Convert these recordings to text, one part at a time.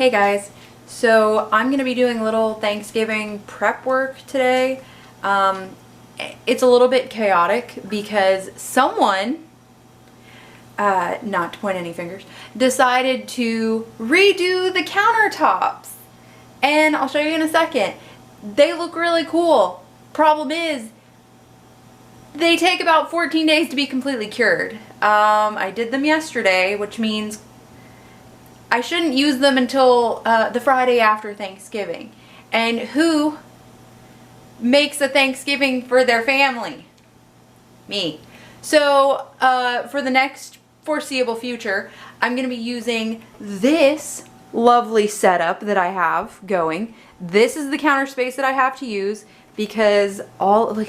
Hey guys, so I'm going to be doing a little Thanksgiving prep work today. It's a little bit chaotic because someone, not to point any fingers, decided to redo the countertops. And I'll show you in a second. They look really cool. Problem is, they take about 14 days to be completely cured. I did them yesterday, which means I shouldn't use them until the Friday after Thanksgiving. And who makes a Thanksgiving for their family? Me. So for the next foreseeable future, I'm going to be using this lovely setup that I have going. This is the counter space that I have to use because look,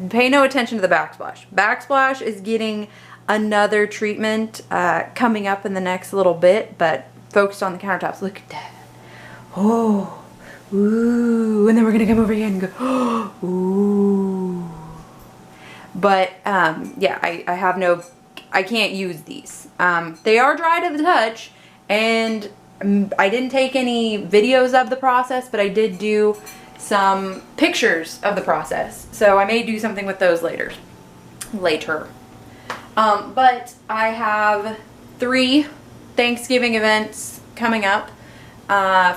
pay no attention to the backsplash. Backsplash is getting another treatment coming up in the next little bit, but focused on the countertops. Look at that. Oh, ooh. And then we're going to come over here and go, oh, ooh. But, yeah, I can't use these. They are dry to the touch, and I didn't take any videos of the process, but I did do some pictures of the process. So I may do something with those later. But I have 3 Thanksgiving events coming up.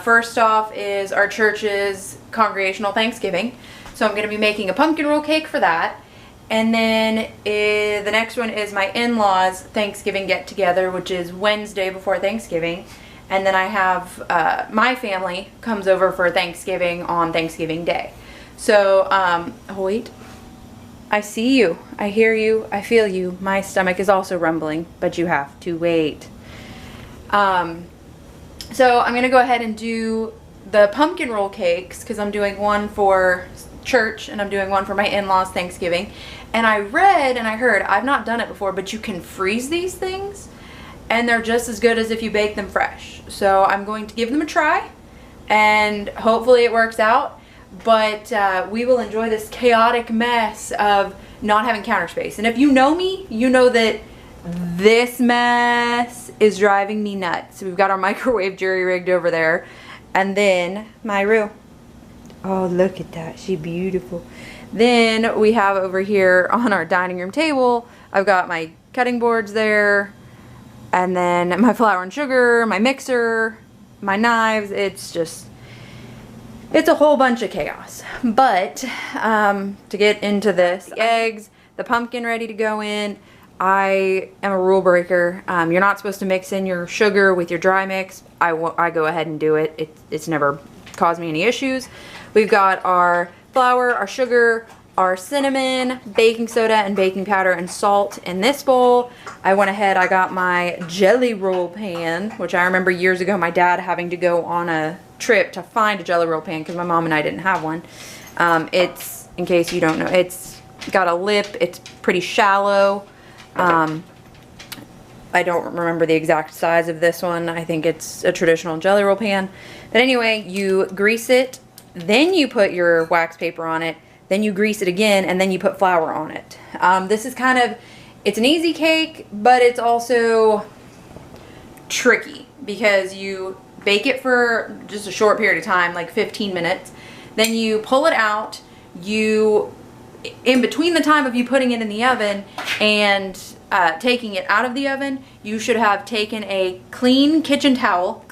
First off is our church's congregational Thanksgiving. So I'm going to be making a pumpkin roll cake for that. And then the next one is my in-laws Thanksgiving get-together, which is Wednesday before Thanksgiving. And then I have my family comes over for Thanksgiving on Thanksgiving Day. So, oh wait. I see you. I hear you. I feel you. My stomach is also rumbling, but you have to wait. So I'm going to go ahead and do the pumpkin roll cakes because I'm doing one for church and I'm doing one for my in-laws Thanksgiving. And I read and I heard, I've not done it before, but you can freeze these things and they're just as good as if you bake them fresh. So I'm going to give them a try and hopefully it works out. But we will enjoy this chaotic mess of not having counter space. And if you know me, you know that this mess is driving me nuts. So we've got our microwave jury-rigged over there. And then my Rue. Oh, look at that. She's beautiful. Then we have over here on our dining room table, I've got my cutting boards there. And then my flour and sugar, my mixer, my knives. It's a whole bunch of chaos. But to get into this, the eggs, the pumpkin ready to go in. I am a rule breaker. You're not supposed to mix in your sugar with your dry mix. I go ahead and do it. It's never caused me any issues. We've got our flour, our sugar, our cinnamon, baking soda, and baking powder and salt in this bowl. I went ahead, I got my jelly roll pan, which I remember years ago my dad having to go on a trip to find a jelly roll pan because my mom and I didn't have one. It's, in case you don't know, it's got a lip, it's pretty shallow. I don't remember the exact size of this one. I think it's a traditional jelly roll pan. But anyway, you grease it, then you put your wax paper on it, then you grease it again, and then you put flour on it. This is kind of, it's an easy cake, but it's also tricky because you bake it for just a short period of time, like 15 minutes. Then you pull it out. In between the time of you putting it in the oven and taking it out of the oven, you should have taken a clean kitchen towel,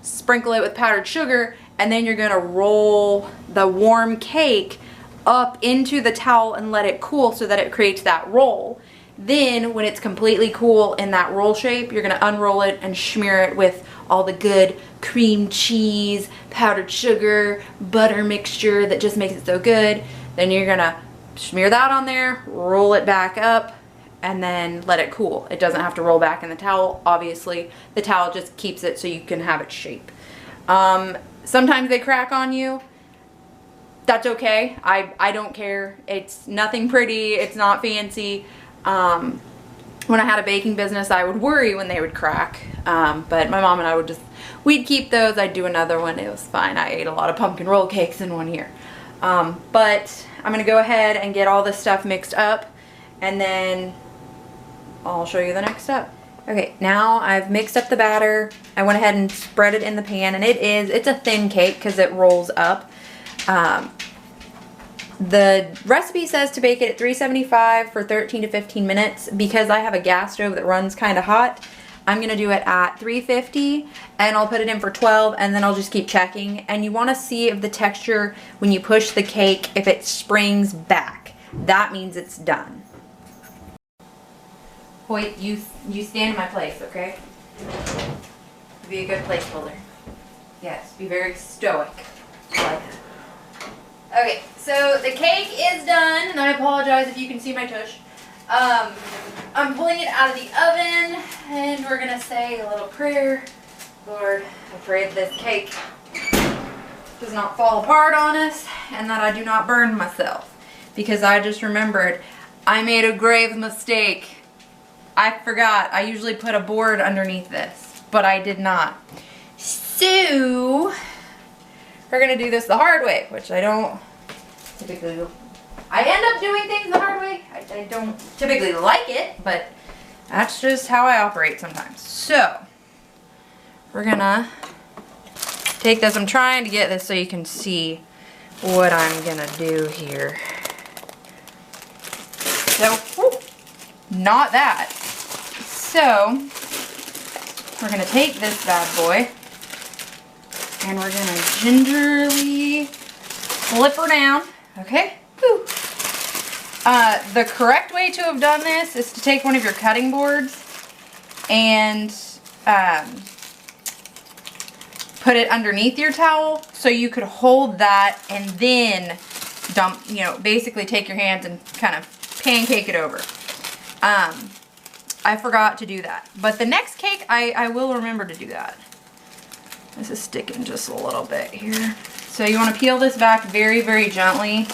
sprinkle it with powdered sugar, and then you're going to roll the warm cake up into the towel and let it cool so that it creates that roll. Then when it's completely cool in that roll shape, you're going to unroll it and smear it with all the good cream cheese, powdered sugar, butter mixture that just makes it so good. Then you're going to smear that on there, roll it back up, and then let it cool. It doesn't have to roll back in the towel, obviously. The towel just keeps it so you can have its shape. Sometimes they crack on you. That's okay. I don't care. It's nothing pretty. It's not fancy. When I had a baking business, I would worry when they would crack. But my mom and I we'd keep those. I'd do another one. It was fine. I ate a lot of pumpkin roll cakes in one year. But I'm going to go ahead and get all this stuff mixed up, and then I'll show you the next step. Okay, now I've mixed up the batter. I went ahead and spread it in the pan, and it's a thin cake because it rolls up. The recipe says to bake it at 375 for 13 to 15 minutes. Because I have a gas stove that runs kind of hot, I'm gonna do it at 350, and I'll put it in for 12, and then I'll just keep checking. And you wanna see if the texture, when you push the cake, if it springs back. That means it's done. Wait, you stand in my place, okay? Be a good placeholder. Yes, be very stoic. Like that. Okay, so the cake is done, and I apologize if you can see my tush. I'm pulling it out of the oven, and we're gonna say a little prayer. Lord, I pray that this cake does not fall apart on us, and that I do not burn myself, because I just remembered I made a grave mistake. I forgot. I usually put a board underneath this, but I did not. So, we're gonna do this the hard way, which I don't typically do. I end up doing things the hard way. I don't typically like it, but that's just how I operate sometimes. So, we're gonna take this. I'm trying to get this so you can see what I'm gonna do here. So, whoop, not that. So, we're gonna take this bad boy, and we're gonna gingerly flip her down, okay? Whew. The correct way to have done this is to take one of your cutting boards and put it underneath your towel so you could hold that and then dump, you know, basically take your hands and kind of pancake it over. I forgot to do that. But the next cake, I will remember to do that. This is sticking just a little bit here. So you want to peel this back very, very gently.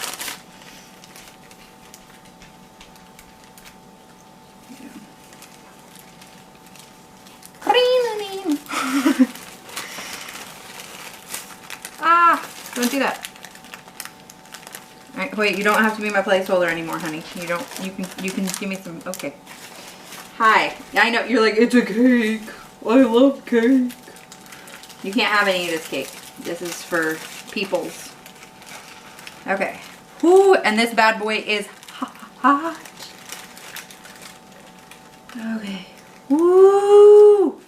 Don't do that. All right, wait, you don't have to be my placeholder anymore, honey. You can give me some, okay. Hi, I know, you're like, it's a cake. I love cake. You can't have any of this cake. This is for peoples. Okay. Whoo, and this bad boy is hot. Okay. Woo!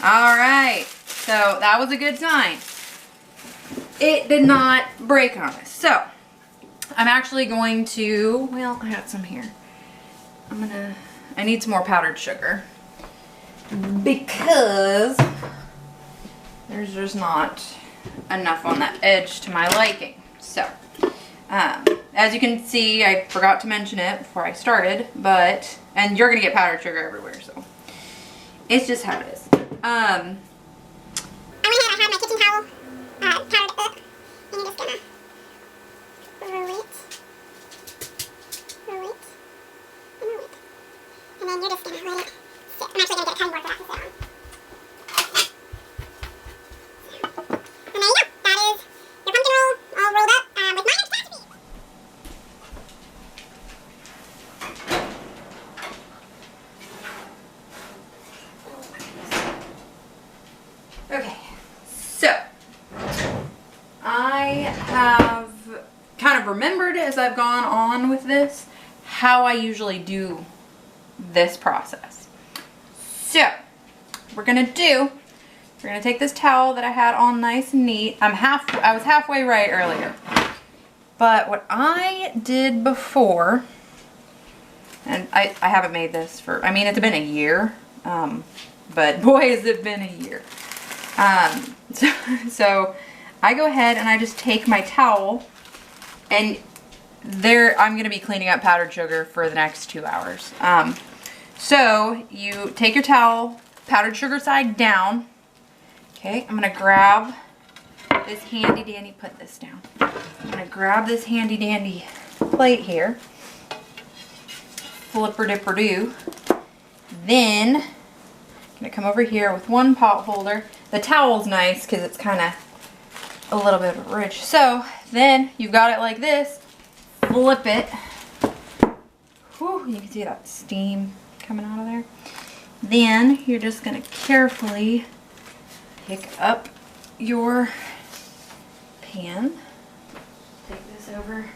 All right, so that was a good sign. It did not break on us. So, I'm actually going to, well, I got some here. I need some more powdered sugar because there's just not enough on that edge to my liking. So, as you can see, I forgot to mention it before I started, but, and you're gonna get powdered sugar everywhere, so it's just how it is. I went ahead, I had my kitchen towel powdered up, and you're just gonna roll it, and roll it, and then you're just gonna let it sit. I'm actually gonna get a cutting board for that to sit on. And there you go. That is your pumpkin roll all rolled up with my next recipe. Okay, so I have kind of remembered as I've gone on with this how I usually do this process. So we're gonna take this towel that I had on nice and neat. I was halfway right earlier. But what I did before, and I haven't made this for, I mean, it's been a year, but boy has it been a year. So I go ahead and I just take my towel, and I'm gonna be cleaning up powdered sugar for the next 2 hours. So you take your towel, powdered sugar side down. Okay, I'm gonna grab this handy dandy, put this down. I'm gonna grab this handy dandy plate here. Flipper dipper do. Then I'm gonna come over here with one pot holder. The towel's nice because it's kind of a little bit rich. So then you've got it like this. Flip it. Whew, you can see that steam coming out of there. Then you're just gonna carefully pick up your pan. Take this over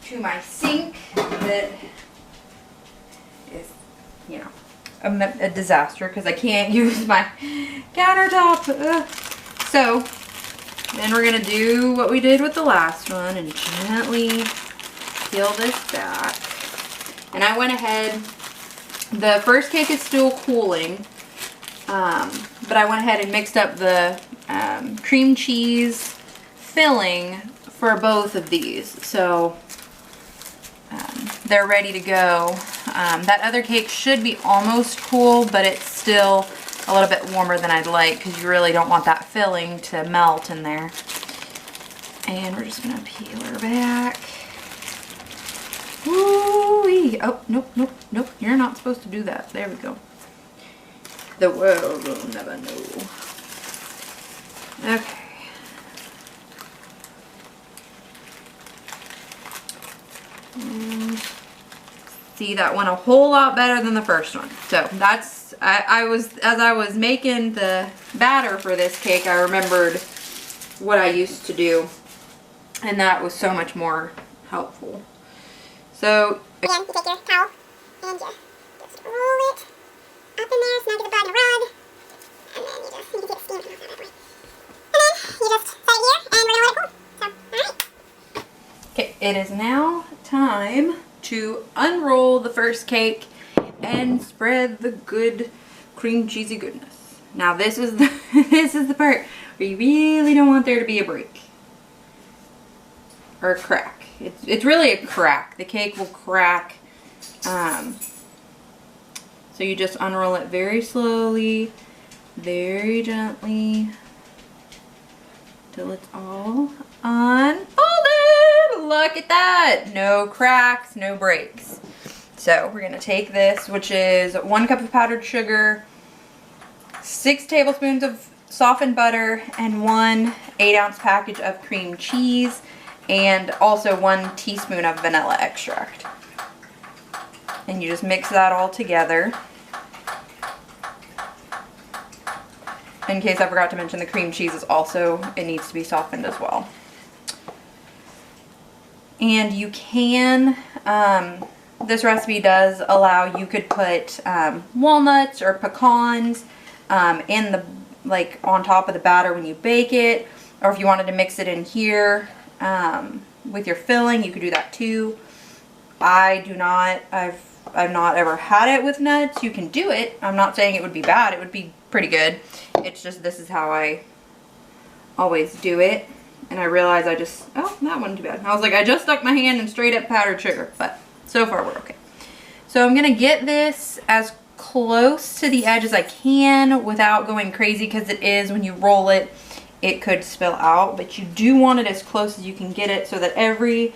to my sink that is, you know, a disaster because I can't use my countertop. Ugh. So then we're gonna do what we did with the last one and gently peel this back. And I went ahead, the first cake is still cooling, but I went ahead and mixed up the cream cheese filling for both of these. So they're ready to go. That other cake should be almost cool, but it's still a little bit warmer than I'd like because you really don't want that filling to melt in there. And we're just gonna peel her back. Woo-wee. Oh, nope, nope, nope. You're not supposed to do that. There we go. The world will never know. Okay. See, that went a whole lot better than the first one. So that's, as I was making the batter for this cake, I remembered what I used to do, and that was so much more helpful. So again, you take your towel and you just roll it up in there, snug the bud in a rug, and then you can see the steam coming off that bad boy. And then you just set it here, and we're gonna let it cool. So, alright. Okay, it is now time to unroll the first cake and spread the good cream cheesy goodness. Now this is the this is the part where you really don't want there to be a break or a crack. It's really a crack. The cake will crack. So you just unroll it very slowly, very gently, till it's all unfolded. Look at that. No cracks, no breaks. So we're going to take this, which is 1 cup of powdered sugar, 6 tablespoons of softened butter, and 1 8-ounce package of cream cheese, and also 1 teaspoon of vanilla extract. And you just mix that all together. In case I forgot to mention, the cream cheese is also, it needs to be softened as well. And you can, this recipe does allow, you could put walnuts or pecans in the, like on top of the batter when you bake it, or if you wanted to mix it in here with your filling, you could do that too. I do not, I've not ever had it with nuts. You can do it. I'm not saying it would be bad. It would be pretty good. It's just this is how I always do it. And I realized I just, oh, that wasn't too bad. I was like, I just stuck my hand in straight up powdered sugar, but so far we're okay. So I'm gonna get this as close to the edge as I can without going crazy, because it is, when you roll it, it could spill out, but you do want it as close as you can get it so that every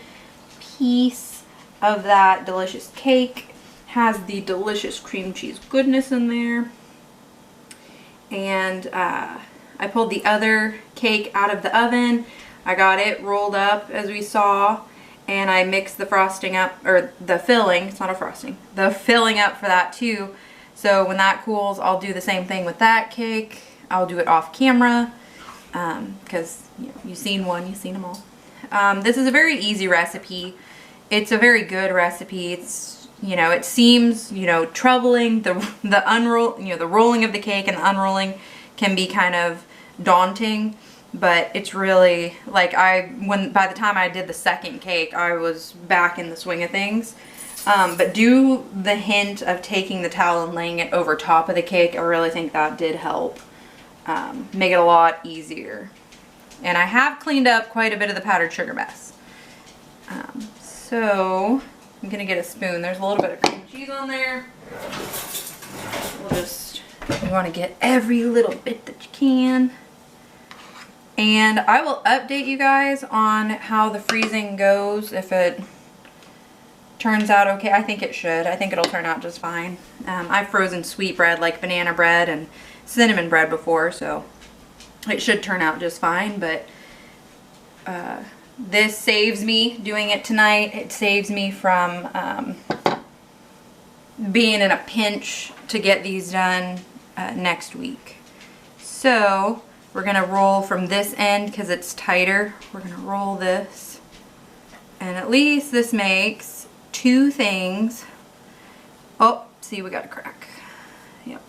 piece of that delicious cake has the delicious cream cheese goodness in there. And I pulled the other cake out of the oven. I got it rolled up as we saw, and I mixed the frosting up, or the filling, it's not a frosting, the filling up for that too. So when that cools, I'll do the same thing with that cake. I'll do it off camera because you know, you've seen one, you've seen them all. This is a very easy recipe. It's a very good recipe. It's, you know, it seems, you know, troubling. The rolling of the cake and the unrolling can be kind of daunting, but it's really, like, by the time I did the second cake, I was back in the swing of things. But do the hint of taking the towel and laying it over top of the cake. I really think that did help make it a lot easier. And I have cleaned up quite a bit of the powdered sugar mess. So I'm gonna get a spoon. There's a little bit of cream cheese on there. You want to get every little bit that you can. And I will update you guys on how the freezing goes if it turns out okay. I think it should. I think it'll turn out just fine. I've frozen sweet bread like banana bread and cinnamon bread before, so it should turn out just fine. But this saves me doing it tonight. It saves me from being in a pinch to get these done next week. So we're gonna roll from this end because it's tighter. We're gonna roll this, and at least this makes 2 things. Oh, see, we got a crack. Yep,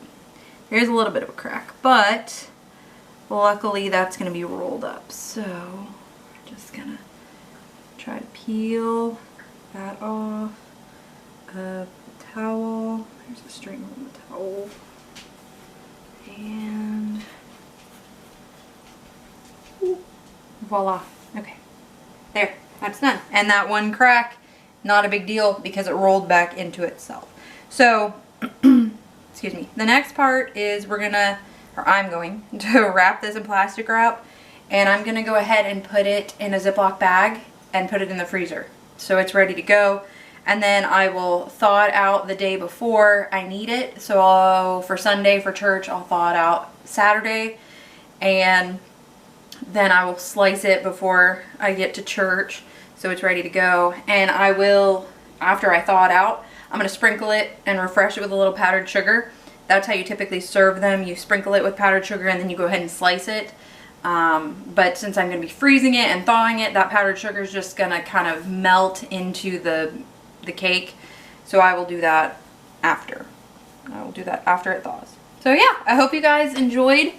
there's a little bit of a crack, but luckily that's gonna be rolled up. So we're just gonna try to peel that off of the towel. There's a string on the towel. And voila. Okay. There. That's done. And that one crack, not a big deal because it rolled back into itself. So, excuse me. The next part is I'm going to wrap this in plastic wrap, and I'm going to go ahead and put it in a Ziploc bag and put it in the freezer. So it's ready to go. And then I will thaw it out the day before I need it. So for Sunday for church, I'll thaw it out Saturday. And then I will slice it before I get to church. So it's ready to go. And I will, after I thaw it out, I'm going to sprinkle it and refresh it with a little powdered sugar. That's how you typically serve them. You sprinkle it with powdered sugar and then you go ahead and slice it. But since I'm going to be freezing it and thawing it, that powdered sugar is just going to kind of melt into the cake. So I will do that after. I will do that after it thaws. So yeah, I hope you guys enjoyed.